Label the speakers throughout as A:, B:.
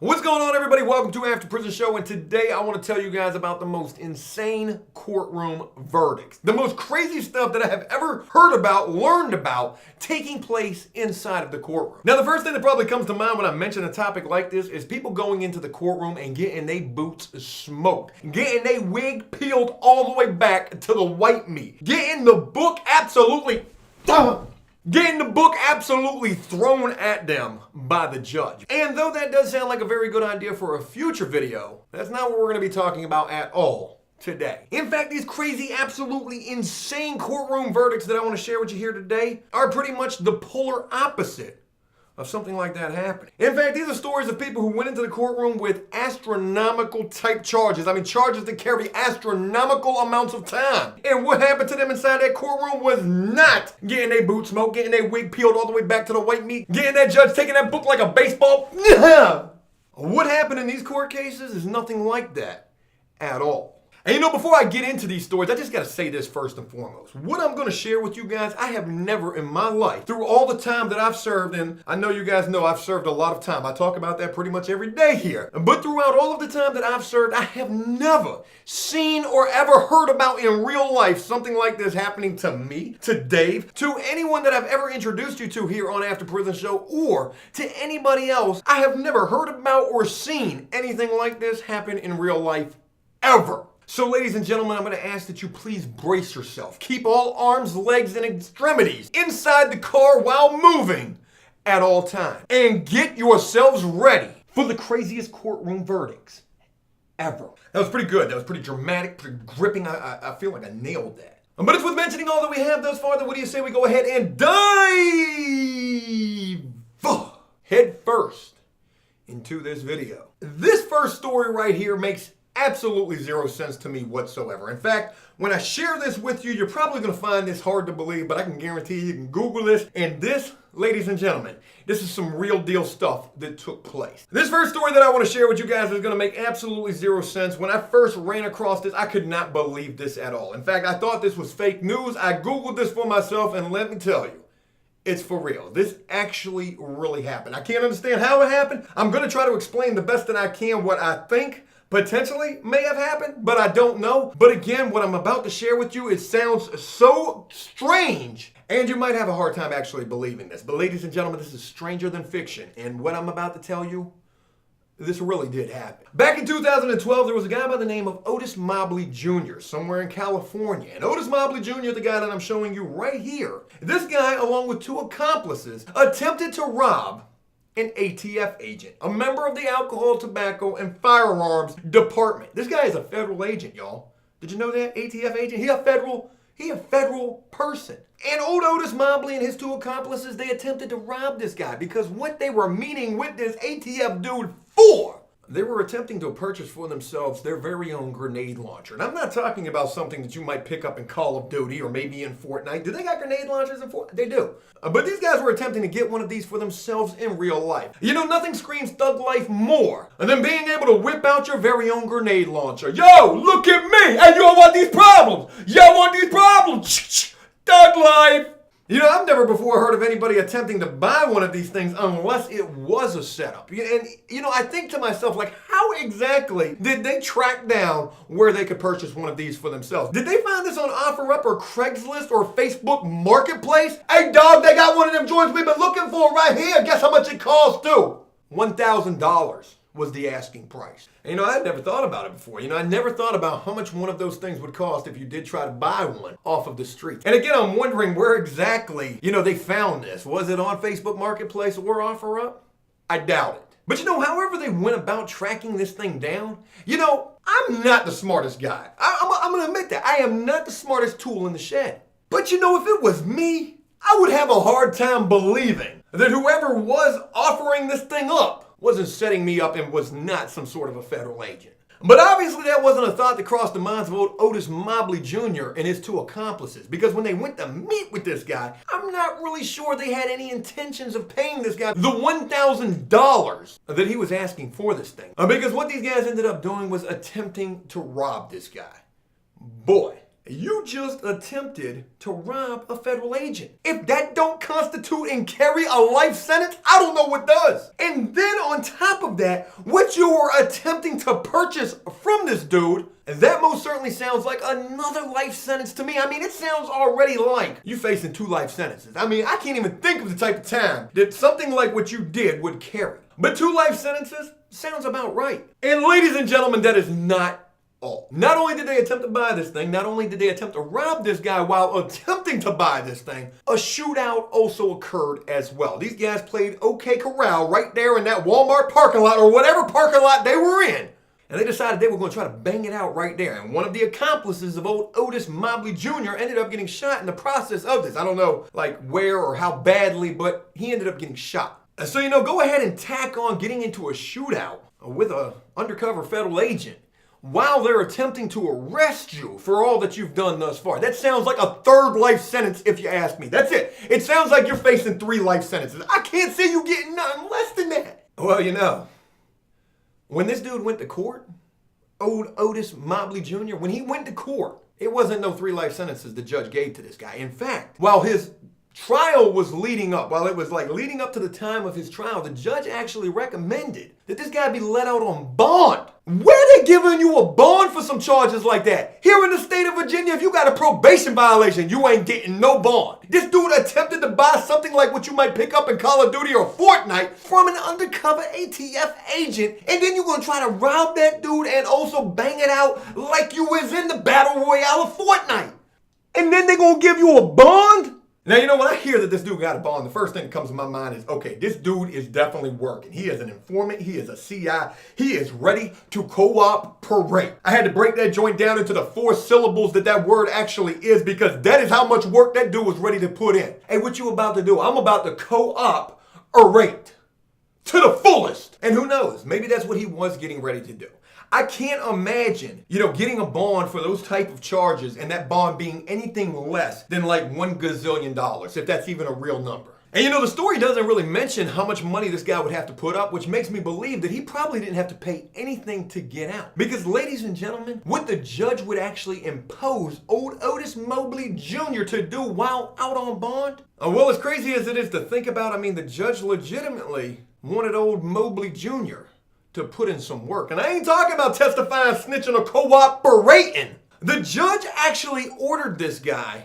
A: What's going on, everybody? Welcome to After Prison Show, and today I want to tell you guys about the most insane courtroom verdicts. The most crazy stuff that I have ever heard about, learned about, taking place inside of the courtroom. Now, the first thing that probably comes to mind when I mention a topic like this is people going into the courtroom and getting their boots smoked, getting their wig peeled all the way back to the white meat, getting the book absolutely thrown at them by the judge. And though that does sound like a very good idea for a future video, that's not what we're going to be talking about at all today. In fact, these crazy, absolutely insane courtroom verdicts that I want to share with you here today are pretty much the polar opposite of something like that happening. In fact, these are stories of people who went into the courtroom with astronomical type charges. I mean, charges that carry astronomical amounts of time. And what happened to them inside that courtroom was not getting their boots smoked, getting their wig peeled all the way back to the white meat, getting that judge taking that book like a baseball. What happened in these court cases is nothing like that at all. And you know, before I get into these stories, I just got to say this first and foremost. What I'm going to share with you guys, I have never in my life, through all the time that I've served, and I know you guys know I've served a lot of time. I talk about that pretty much every day here. But throughout all of the time that I've served, I have never seen or ever heard about in real life something like this happening to me, to Dave, to anyone that I've ever introduced you to here on After Prison Show, or to anybody else. I have never heard about or seen anything like this happen in real life ever. So ladies and gentlemen, I'm going to ask that you please brace yourself. Keep all arms, legs, and extremities inside the car while moving at all times. And get yourselves ready for the craziest courtroom verdicts ever. That was pretty good. That was pretty dramatic, pretty gripping. I feel like I nailed that. But it's worth mentioning all that we have thus far. Then what do you say we go ahead and dive head first into this video. This first story right here makes absolutely zero sense to me whatsoever. In fact, when I share this with you, you're probably going to find this hard to believe, but I can guarantee you can Google this. And this, ladies and gentlemen, this is some real deal stuff that took place. This first story that I want to share with you guys is going to make absolutely zero sense. When I first ran across this, I could not believe this at all. In fact, I thought this was fake news. I Googled this for myself, and let me tell you, it's for real. This actually really happened. I can't understand how it happened. I'm going to try to explain the best that I can what I think potentially may have happened, but I don't know. But again, what I'm about to share with you, it sounds so strange, and you might have a hard time actually believing this. But ladies and gentlemen, this is stranger than fiction, and what I'm about to tell you, this really did happen. Back in 2012, there was a guy by the name of Otis Mobley Jr. somewhere in California. And Otis Mobley Jr., the guy that I'm showing you right here, this guy, along with two accomplices, attempted to rob an ATF agent, a member of the Alcohol, Tobacco, and Firearms Department. This guy is a federal agent, y'all. Did you know that? ATF agent? He a federal person. And old Otis Mobley and his two accomplices, they attempted to rob this guy because what they were meeting with this ATF dude for, they were attempting to purchase for themselves their very own grenade launcher. And I'm not talking about something that you might pick up in Call of Duty or maybe in Fortnite. Do they got grenade launchers in Fortnite? They do. But these guys were attempting to get one of these for themselves in real life. You know, nothing screams thug life more than being able to whip out your very own grenade launcher. Yo, look at me! Hey, you all want these problems? Y'all want these problems? Thug life! You know, I've never before heard of anybody attempting to buy one of these things unless it was a setup. And, you know, I think to myself, like, how exactly did they track down where they could purchase one of these for themselves? Did they find this on OfferUp or Craigslist or Facebook Marketplace? Hey, dog, they got one of them joints we've been looking for right here. Guess how much it costs, too? $1,000 was the asking price. And, you know, I had never thought about it before. You know, I never thought about how much one of those things would cost if you did try to buy one off of the street. And again, I'm wondering where exactly, you know, they found this. Was it on Facebook Marketplace or OfferUp? I doubt it. But you know, however they went about tracking this thing down, you know, I'm not the smartest guy. I'm going to admit that. I am not the smartest tool in the shed. But you know, if it was me, I would have a hard time believing that whoever was offering this thing up wasn't setting me up and was not some sort of a federal agent. But obviously that wasn't a thought that crossed the minds of old Otis Mobley Jr. and his two accomplices, because when they went to meet with this guy, I'm not really sure they had any intentions of paying this guy the $1,000 that he was asking for this thing. Because what these guys ended up doing was attempting to rob this guy. Boy, You just attempted to rob a federal agent. If that don't constitute and carry a life sentence, I don't know what does. And then on top of that, what you were attempting to purchase from this dude, that most certainly sounds like another life sentence to me. I mean, it sounds already like you facing 2 life sentences. I mean, I can't even think of the type of time that something like what you did would carry. But 2 life sentences sounds about right. And ladies and gentlemen, that is not all. Not only did they attempt to buy this thing, not only did they attempt to rob this guy while attempting to buy this thing, a shootout also occurred as well. These guys played OK Corral right there in that Walmart parking lot or whatever parking lot they were in. And they decided they were going to try to bang it out right there. And one of the accomplices of old Otis Mobley Jr. ended up getting shot in the process of this. I don't know like where or how badly, but he ended up getting shot. And so, go ahead and tack on getting into a shootout with an undercover federal agent while they're attempting to arrest you for all that you've done thus far. That sounds like a 3rd life sentence if you ask me. That's it. It sounds like you're facing 3 life sentences. I can't see you getting nothing less than that. Well, when this dude went to court, old Otis Mobley Jr., when he went to court, it wasn't no 3 life sentences the judge gave to this guy. In fact, while his trial was leading up, while it was like leading up to the time of his trial, the judge actually recommended that this guy be let out on bond. Where they giving you a bond for some charges like that? Here in the state of Virginia, if you got a probation violation, you ain't getting no bond. This dude attempted to buy something like what you might pick up in Call of Duty or Fortnite from an undercover ATF agent, and then you're gonna try to rob that dude and also bang it out like you was in the Battle Royale of Fortnite. And then they gonna give you a bond? Now, when I hear that this dude got a bond, the first thing that comes to my mind is, okay, this dude is definitely working. He is an informant. He is a CI. He is ready to cooperate. I had to break that joint down into the 4 syllables that word actually is, because that is how much work that dude was ready to put in. Hey, what you about to do? I'm about to cooperate to the fullest. And who knows? Maybe that's what he was getting ready to do. I can't imagine, getting a bond for those type of charges and that bond being anything less than like $1 gazillion, if that's even a real number. And the story doesn't really mention how much money this guy would have to put up, which makes me believe that he probably didn't have to pay anything to get out. Because ladies and gentlemen, what the judge would actually impose old Otis Mobley Jr. to do while out on bond? Well, as crazy as it is to think about, the judge legitimately wanted old Mobley Jr. to put in some work. And I ain't talking about testifying, snitching, or cooperating. The judge actually ordered this guy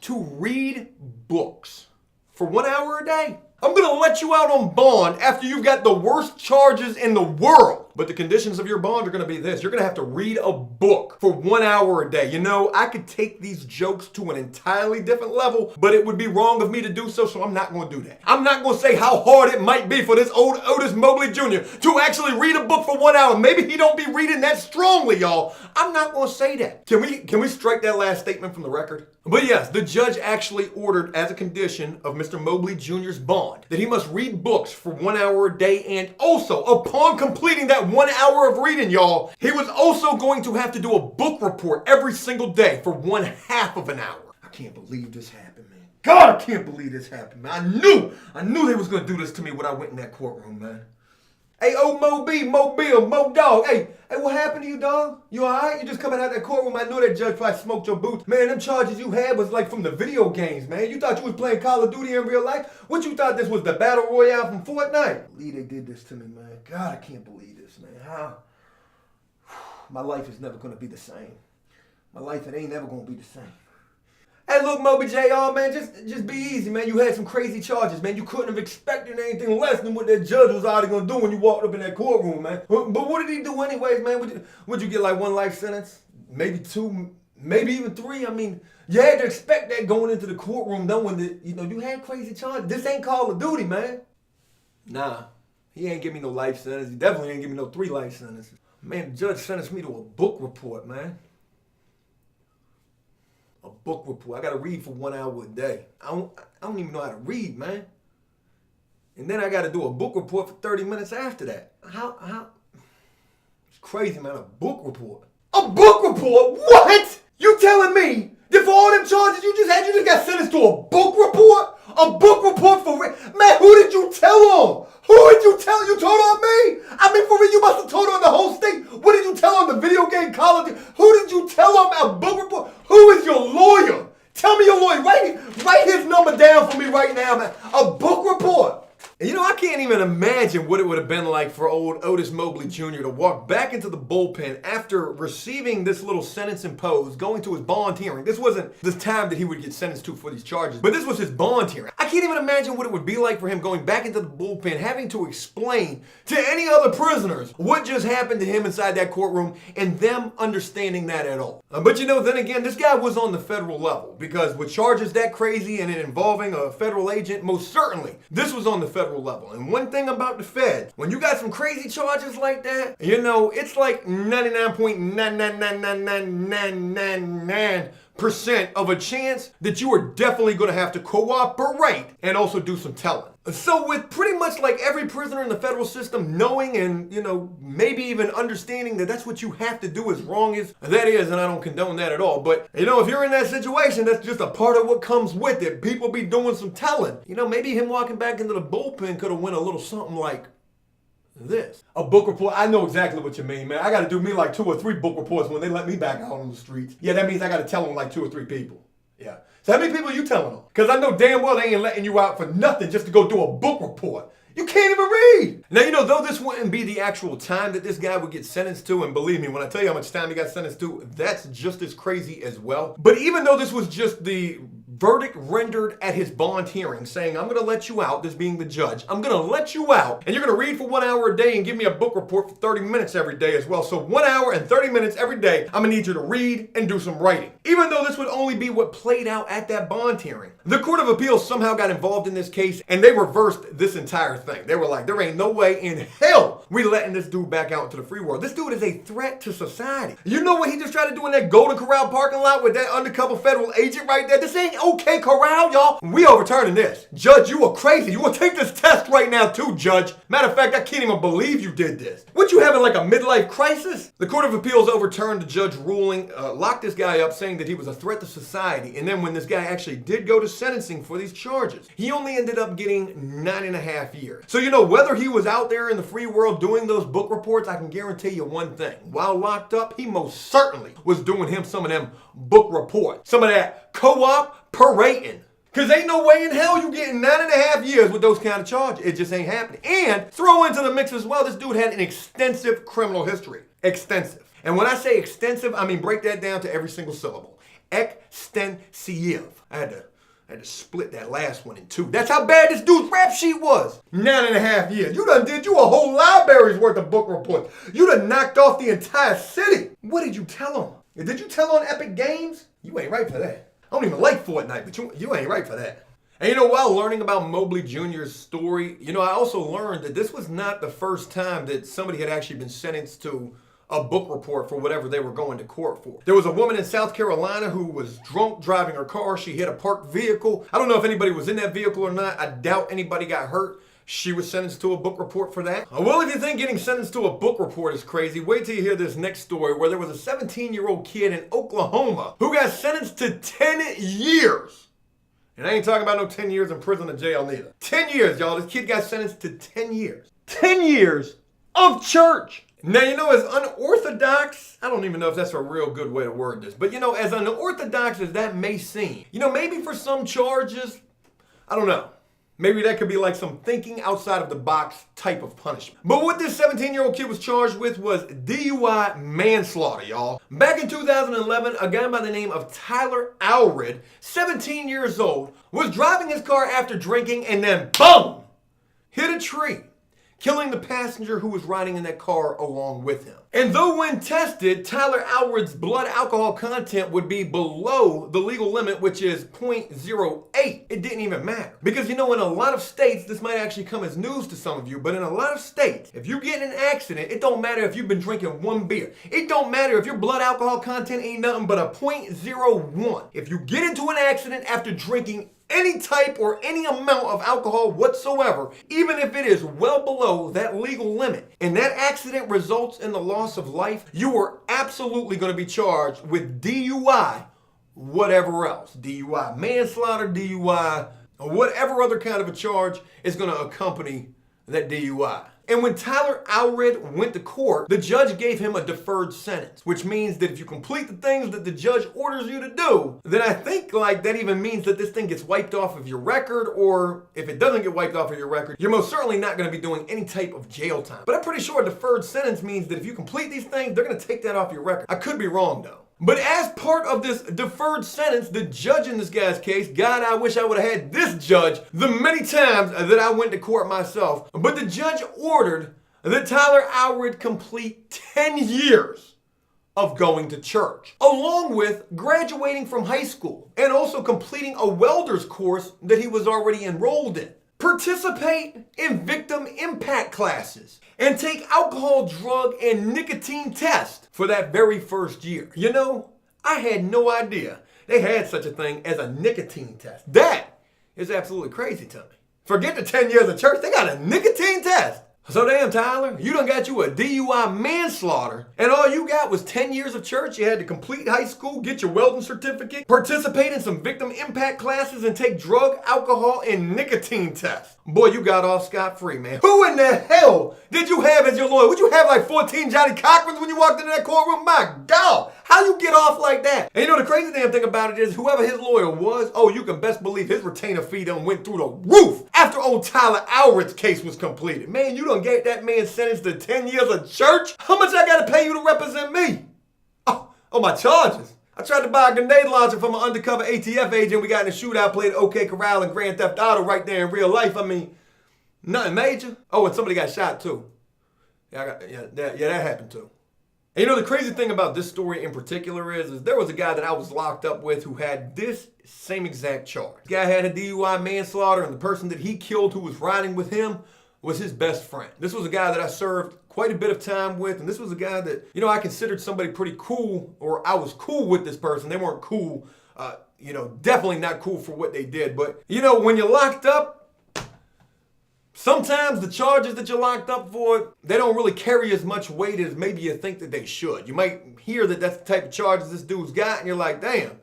A: to read books for 1 hour a day. I'm gonna let you out on bond after you've got the worst charges in the world. But the conditions of your bond are gonna be this. You're gonna have to read a book for 1 hour a day. I could take these jokes to an entirely different level, but it would be wrong of me to do so, so I'm not gonna do that. I'm not gonna say how hard it might be for this old Otis Mobley Jr. to actually read a book for 1 hour. Maybe he don't be reading that strongly, y'all. I'm not gonna say that. Can we strike that last statement from the record? But yes, the judge actually ordered as a condition of Mr. Mobley Jr.'s bond that he must read books for 1 hour a day, and also upon completing that 1 hour of reading, y'all, he was also going to have to do a book report every single day for 1/2 of an hour. I can't believe this happened, man. God, I can't believe this happened, man. I knew they was gonna do this to me when I went in that courtroom, man. Hey, old Mo Dog. Hey, what happened to you, dog? You all right? You just coming out of that courtroom. I knew that judge probably smoked your boots. Man, them charges you had was like from the video games, man. You thought you was playing Call of Duty in real life? What you thought this was, the Battle Royale from Fortnite? Lee, they did this to me, man. God, I can't believe this, man. How? My life is never going to be the same. My life, it ain't never going to be the same. Hey, look, Moby J.R., man, just be easy, man. You had some crazy charges, man. You couldn't have expected anything less than what that judge was already going to do when you walked up in that courtroom, man. But what did he do anyways, man? Would you get like 1 life sentence? Maybe 2, maybe even 3? You had to expect that going into the courtroom, knowing that, you had crazy charges. This ain't Call of Duty, man. Nah, he ain't give me no life sentence. He definitely ain't give me no 3 life sentences. Man, the judge sentenced me to a book report, man. A book report. I got to read for 1 hour a day. I don't even know how to read, man. And then I got to do a book report for 30 minutes after that. How? It's crazy, man. A book report. A book report? What? You telling me that for all them charges you just got sentenced to a book report? A book report for real? Man, who did you tell on? Who did you tell? You told on me? For real, you must have told on the whole state. What did you tell on the video game Call of Duty? Who did you tell on a book report? 24-year-old Otis Mobley Jr. to walk back into the bullpen after receiving this little sentence imposed, going to his bond hearing. This wasn't the time that he would get sentenced to for these charges, but this was his bond hearing. I can't even imagine what it would be like for him going back into the bullpen, having to explain to any other prisoners what just happened to him inside that courtroom and them understanding that at all. But you know, then again, this guy was on the federal level, because with charges that crazy and it involving a federal agent, most certainly this was on the federal level. And one thing about the feds, when you got some crazy charges like that, you know, it's like 99.9999999% of a chance that you are definitely going to have to cooperate and also do some telling. So with pretty much like every prisoner in the federal system knowing and, you know, maybe even understanding that that's what you have to do, as wrong as that is, and I don't condone that at all, but, you know, if you're in that situation, that's just a part of what comes with it. People be doing some telling. You know, maybe him walking back into the bullpen could have went a little something like this. A book report. I know exactly what you mean, man. I got to do me like 2 or 3 book reports when they let me back out on the streets. Yeah, that means I got to tell them like 2 or 3 people. Yeah. So how many people are you telling them? Because I know damn well they ain't letting you out for nothing just to go do a book report. You can't even read. Now, you know, though this wouldn't be the actual time that this guy would get sentenced to, and believe me, when I tell you how much time he got sentenced to, that's just as crazy as well. But even though this was just the verdict rendered at his bond hearing saying, I'm going to let you out, this being the judge, I'm going to let you out, and you're going to read for 1 hour a day and give me a book report for 30 minutes every day as well. So 1 hour and 30 minutes every day, I'm going to need you to read and do some writing. Even though this would only be what played out at that bond hearing, the Court of Appeals somehow got involved in this case, and they reversed this entire thing. They were like, there ain't no way in hell we letting this dude back out into the free world. This dude is a threat to society. You know what he just tried to do in that Golden Corral parking lot with that undercover federal agent right there? This ain't okay, Corral, y'all. We overturning this. Judge, you are crazy. You will take this test right now too, Judge. Matter of fact, I can't even believe you did this. What, you having like a midlife crisis? The Court of Appeals overturned the judge ruling, locked this guy up saying that he was a threat to society. And then when this guy actually did go to sentencing for these charges, he only ended up getting 9.5 years. So, you know, whether he was out there in the free world doing those book reports, I can guarantee you one thing. While locked up, he most certainly was doing him some of them book reports. Some of that cooperating. Because ain't no way in hell you getting 9.5 years with those kind of charges. It just ain't happening. And throw into the mix as well, this dude had an extensive criminal history. Extensive. And when I say extensive, I mean break that down to every single syllable. Extensive. I had to split that last one in 2. That's how bad this dude's rap sheet was. 9.5 years. You done did you a whole library's worth of book reports. You done knocked off the entire city. What did you tell him? Did you tell on Epic Games? You ain't right for that. I don't even like Fortnite, but you ain't right for that. And you know, while learning about Mobley Jr.'s story, you know, I also learned that this was not the first time that somebody had actually been sentenced to a book report for whatever they were going to court for. There was a woman in South Carolina who was drunk driving her car. She hit a parked vehicle. I don't know if anybody was in that vehicle or not. I doubt anybody got hurt. She was sentenced to a book report for that. Well, if you think getting sentenced to a book report is crazy, wait till you hear this next story where there was a 17-year-old kid in Oklahoma who got sentenced to 10 years. And I ain't talking about no 10 years in prison or jail neither. 10 years, y'all. This kid got sentenced to 10 years. 10 years of church. Now, you know, as unorthodox, I don't even know if that's a real good way to word this, but you know, as unorthodox as that may seem, you know, maybe for some charges, I don't know. Maybe that could be like some thinking outside of the box type of punishment. But what this 17-year-old kid was charged with was DUI manslaughter, y'all. Back in 2011, a guy by the name of Tyler Allred, 17 years old, was driving his car after drinking and then, boom, hit a tree, killing the passenger who was riding in that car along with him. And though when tested, Tyler Allred's blood alcohol content would be below the legal limit, which is 0.08, it didn't even matter. Because you know, in a lot of states, this might actually come as news to some of you, but in a lot of states, if you get in an accident, it don't matter if you've been drinking 1 beer. It don't matter if your blood alcohol content ain't nothing but a 0.01. If you get into an accident after drinking any type or any amount of alcohol whatsoever, even if it is well below that legal limit, and that accident results in the loss of life, you are absolutely going to be charged with DUI, whatever else. DUI manslaughter, DUI, or whatever other kind of a charge is going to accompany that DUI. And when Tyler Allred went to court, the judge gave him a deferred sentence, which means that if you complete the things that the judge orders you to do, then I think like that even means that this thing gets wiped off of your record, or if it doesn't get wiped off of your record, you're most certainly not going to be doing any type of jail time. But I'm pretty sure a deferred sentence means that if you complete these things, they're going to take that off your record. I could be wrong though. But as part of this deferred sentence, the judge in this guy's case, God, I wish I would have had this judge the many times that I went to court myself, but the judge ordered that Tyler Allred complete 10 years of going to church, along with graduating from high school and also completing a welder's course that he was already enrolled in. Participate in victim impact classes and take alcohol, drug, and nicotine tests for that very first year. You know, I had no idea they had such a thing as a nicotine test. That is absolutely crazy to me. Forget the 10 years of church, they got a nicotine test. So damn, Tyler, you done got you a DUI manslaughter, and all you got was 10 years of church. You had to complete high school, get your welding certificate, participate in some victim impact classes, and take drug, alcohol, and nicotine tests. Boy, you got off scot-free, man. Who in the hell did you have as your lawyer? Would you have like 14 Johnny Cochrans when you walked into that courtroom? My God, how you get off like that? And you know the crazy damn thing about it is whoever his lawyer was, oh, you can best believe his retainer fee done went through the roof after old Tyler Allred's case was completed. Man, you done gave that man sentenced to 10 years of church? How much I gotta pay you to represent me? Oh, my charges. I tried to buy a grenade launcher from an undercover ATF agent. We got in a shootout, played OK Corral and Grand Theft Auto right there in real life. I mean, nothing major. Oh, and somebody got shot too. That happened too. And you know the crazy thing about this story in particular is there was a guy that I was locked up with who had this same exact charge. The guy had a DUI manslaughter, and the person that he killed who was riding with him was his best friend. This was a guy that I served quite a bit of time with, and this was a guy that, you know, I considered somebody pretty cool, or I was cool with this person. They weren't cool, definitely not cool for what they did. But, you know, when you're locked up, sometimes the charges that you're locked up for, they don't really carry as much weight as maybe you think that they should. You might hear that that's the type of charges this dude's got, and you're like, damn,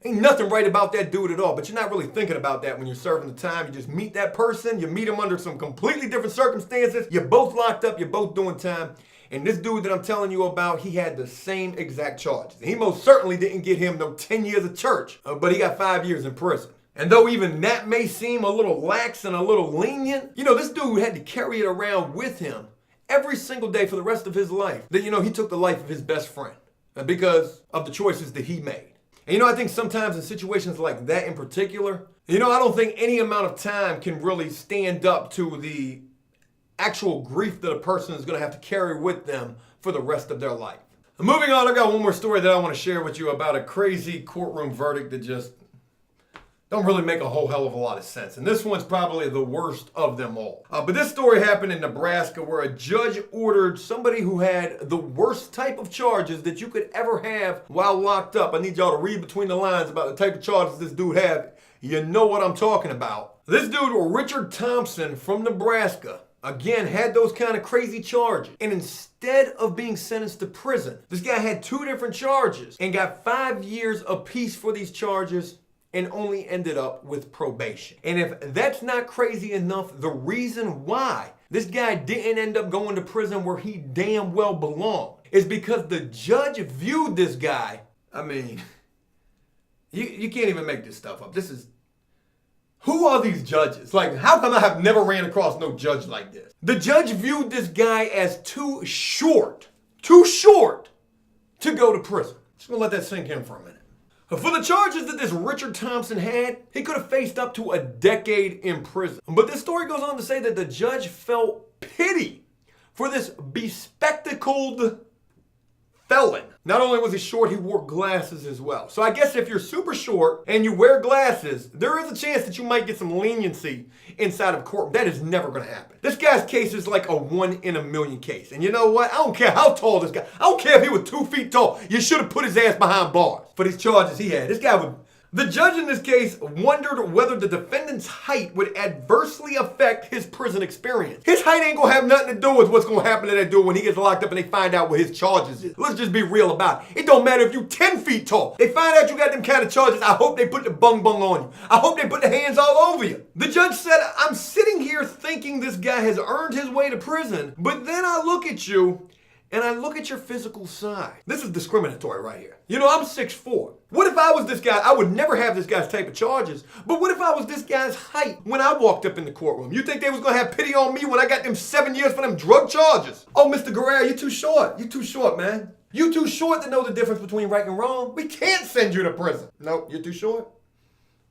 A: ain't nothing right about that dude at all. But you're not really thinking about that when you're serving the time. You just meet that person, you meet him under some completely different circumstances. You're both locked up, you're both doing time. And this dude that I'm telling you about, he had the same exact charges. He most certainly didn't get him no 10 years of church, but he got 5 years in prison. And though even that may seem a little lax and a little lenient, you know, this dude had to carry it around with him every single day for the rest of his life. That, you know, he took the life of his best friend because of the choices that he made. And you know, I think sometimes in situations like that in particular, you know, I don't think any amount of time can really stand up to the actual grief that a person is going to have to carry with them for the rest of their life. Moving on, I've got one more story that I want to share with you about a crazy courtroom verdict that just don't really make a whole hell of a lot of sense. And this one's probably the worst of them all. But this story happened in Nebraska where a judge ordered somebody who had the worst type of charges that you could ever have while locked up. I need y'all to read between the lines about the type of charges this dude had. You know what I'm talking about. This dude, Richard Thompson from Nebraska, again, had those kind of crazy charges. And instead of being sentenced to prison, this guy had 2 different charges and got 5 years apiece for these charges, and only ended up with probation. And if that's not crazy enough, the reason why this guy didn't end up going to prison where he damn well belonged is because the judge viewed this guy, I mean, you can't even make this stuff up. Who are these judges? Like, how come I have never ran across no judge like this? The judge viewed this guy as too short to go to prison. Just gonna let that sink in for a minute. For the charges that this Richard Thompson had, he could have faced up to a decade in prison. But this story goes on to say that the judge felt pity for this bespectacled felon. Not only was he short, he wore glasses as well. So I guess if you're super short and you wear glasses, there is a chance that you might get some leniency inside of court. That is never going to happen. This guy's case is like a 1 in a million case. And you know what? I don't care how tall this guy. I don't care if he was 2 feet tall. You should have put his ass behind bars for these charges he had. This guy would, The judge in this case wondered whether the defendant's height would adversely affect his prison experience. His height ain't gonna have nothing to do with what's gonna happen to that dude when he gets locked up and they find out what his charges is. Let's just be real about it. It don't matter if you 10 feet tall. They find out you got them kind of charges, I hope they put the bung on you. I hope they put the hands all over you. The judge said, I'm sitting here thinking this guy has earned his way to prison, but then I look at you and I look at your physical side. This is discriminatory right here. You know, I'm 6'4". What if I was this guy? I would never have this guy's type of charges. But what if I was this guy's height when I walked up in the courtroom? You think they was gonna have pity on me when I got them 7 years for them drug charges? Oh, Mr. Guerrero, you're too short. You're too short, man. You too short to know the difference between right and wrong. We can't send you to prison. Nope, you're too short.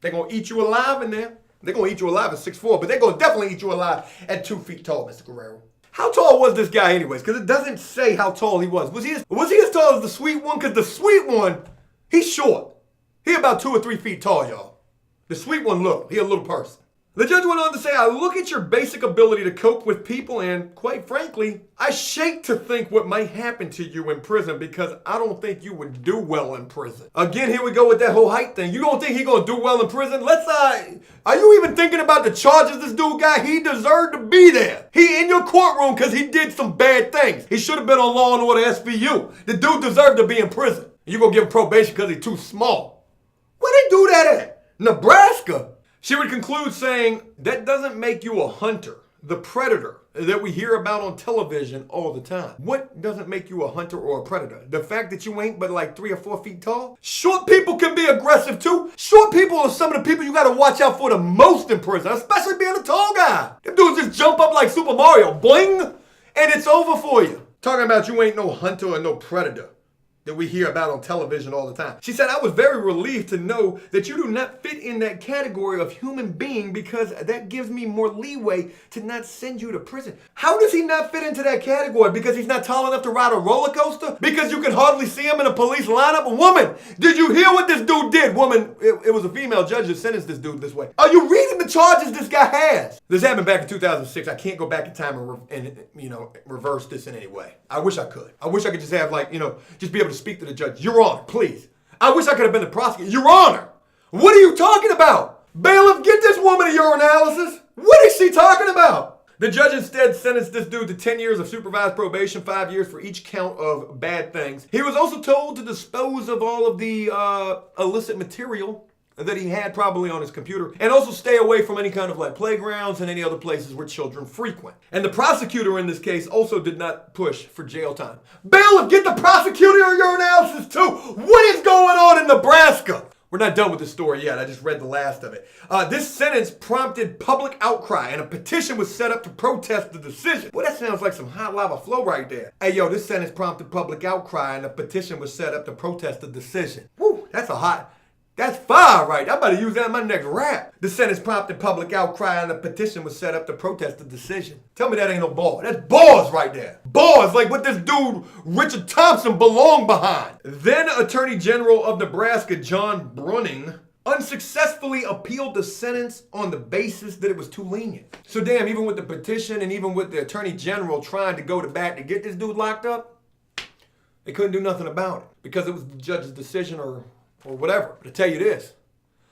A: They're gonna eat you alive in there. They're gonna eat you alive at 6'4", but they're gonna definitely eat you alive at 2 feet tall, Mr. Guerrero. How tall was this guy anyways? Because it doesn't say how tall he was. Was he as tall as the sweet one? Because the sweet one, he's short. He about 2 or 3 feet tall, y'all. The sweet one, look, he a little person. The judge went on to say, I look at your basic ability to cope with people and, quite frankly, I shake to think what might happen to you in prison because I don't think you would do well in prison. Again, here we go with that whole height thing. You don't think he gonna do well in prison? Are you even thinking about the charges this dude got? He deserved to be there. He in your courtroom because he did some bad things. He should have been on Law and Order SVU. The dude deserved to be in prison. You gonna give him probation because he's too small. Where they do that at? Nebraska. She would conclude saying, that doesn't make you a hunter, the predator that we hear about on television all the time. What doesn't make you a hunter or a predator? The fact that you ain't but like 3 or 4 feet tall? Short people can be aggressive too. Short people are some of the people you gotta watch out for the most in prison, especially being a tall guy. Them dudes just jump up like Super Mario, bling, and it's over for you. Talking about you ain't no hunter or no predator that we hear about on television all the time. She said, I was very relieved to know that you do not fit in that category of human being because that gives me more leeway to not send you to prison. How does he not fit into that category? Because he's not tall enough to ride a roller coaster? Because you can hardly see him in a police lineup? Woman, did you hear what this dude did? Woman, it was a female judge that sentenced this dude this way. Are you reading the charges this guy has? This happened back in 2006. I can't go back in time and reverse this in any way. I wish I could. I wish I could just have just be able to speak to the judge. Your Honor, please. I wish I could have been the prosecutor. Your Honor, what are you talking about? Bailiff, get this woman a urinalysis. What is she talking about? The judge instead sentenced this dude to 10 years of supervised probation, 5 years for each count of bad things. He was also told to dispose of all of the illicit material that he had probably on his computer, and also stay away from any kind of like playgrounds and any other places where children frequent. And the prosecutor in this case also did not push for jail time. Bailiff, get the prosecutor your analysis too. What is going on in Nebraska? We're not done with the story yet. I just read the last of it. This sentence prompted public outcry and a petition was set up to protest the decision. Well, that sounds like some hot lava flow right there. Hey, yo, this sentence prompted public outcry and a petition was set up to protest the decision. Woo, that's fire right. I'm about to use that in my next rap. The sentence prompted public outcry and a petition was set up to protest the decision. Tell me that ain't no ball. That's balls right there. Balls like what this dude, Richard Thompson, belonged behind. Then Attorney General of Nebraska, John Brunning, unsuccessfully appealed the sentence on the basis that it was too lenient. So damn, even with the petition and even with the Attorney General trying to go to bat to get this dude locked up, they couldn't do nothing about it because it was the judge's decision or whatever. But I tell you this.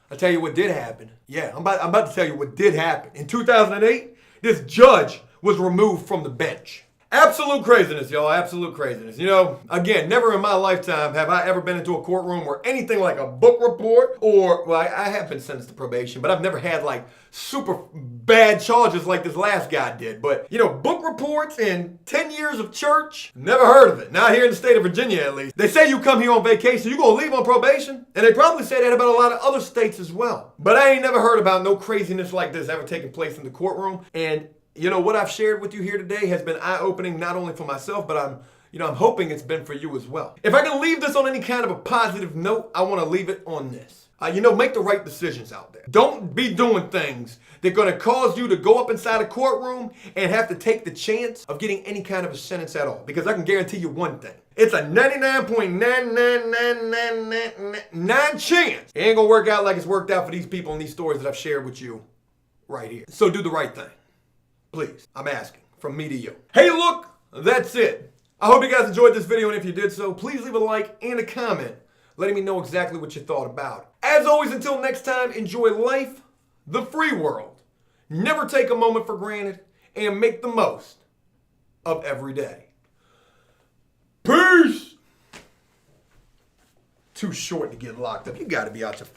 A: I tell you what did happen. Yeah, I'm about to tell you what did happen. In 2008, this judge was removed from the bench. Absolute craziness, y'all. Absolute craziness. You know, again, never in my lifetime have I ever been into a courtroom where anything like a book report or, well, I have been sentenced to probation, but I've never had like super bad charges like this last guy did. But, you know, book reports and 10 years of church, never heard of it. Not here in the state of Virginia, at least. They say you come here on vacation, you gonna leave on probation? And they probably say that about a lot of other states as well. But I ain't never heard about no craziness like this ever taking place in the courtroom. And you know, what I've shared with you here today has been eye-opening not only for myself, but I'm hoping it's been for you as well. If I can leave this on any kind of a positive note, I want to leave it on this. Make the right decisions out there. Don't be doing things that are going to cause you to go up inside a courtroom and have to take the chance of getting any kind of a sentence at all. Because I can guarantee you one thing. It's a 99.99999 chance. It ain't going to work out like it's worked out for these people in these stories that I've shared with you right here. So do the right thing. Please, I'm asking from me to you. Hey, look, that's it. I hope you guys enjoyed this video, and if you did so, please leave a like and a comment letting me know exactly what you thought about it. As always, until next time, enjoy life, the free world. Never take a moment for granted, and make the most of every day. Peace! Too short to get locked up. You gotta be out your...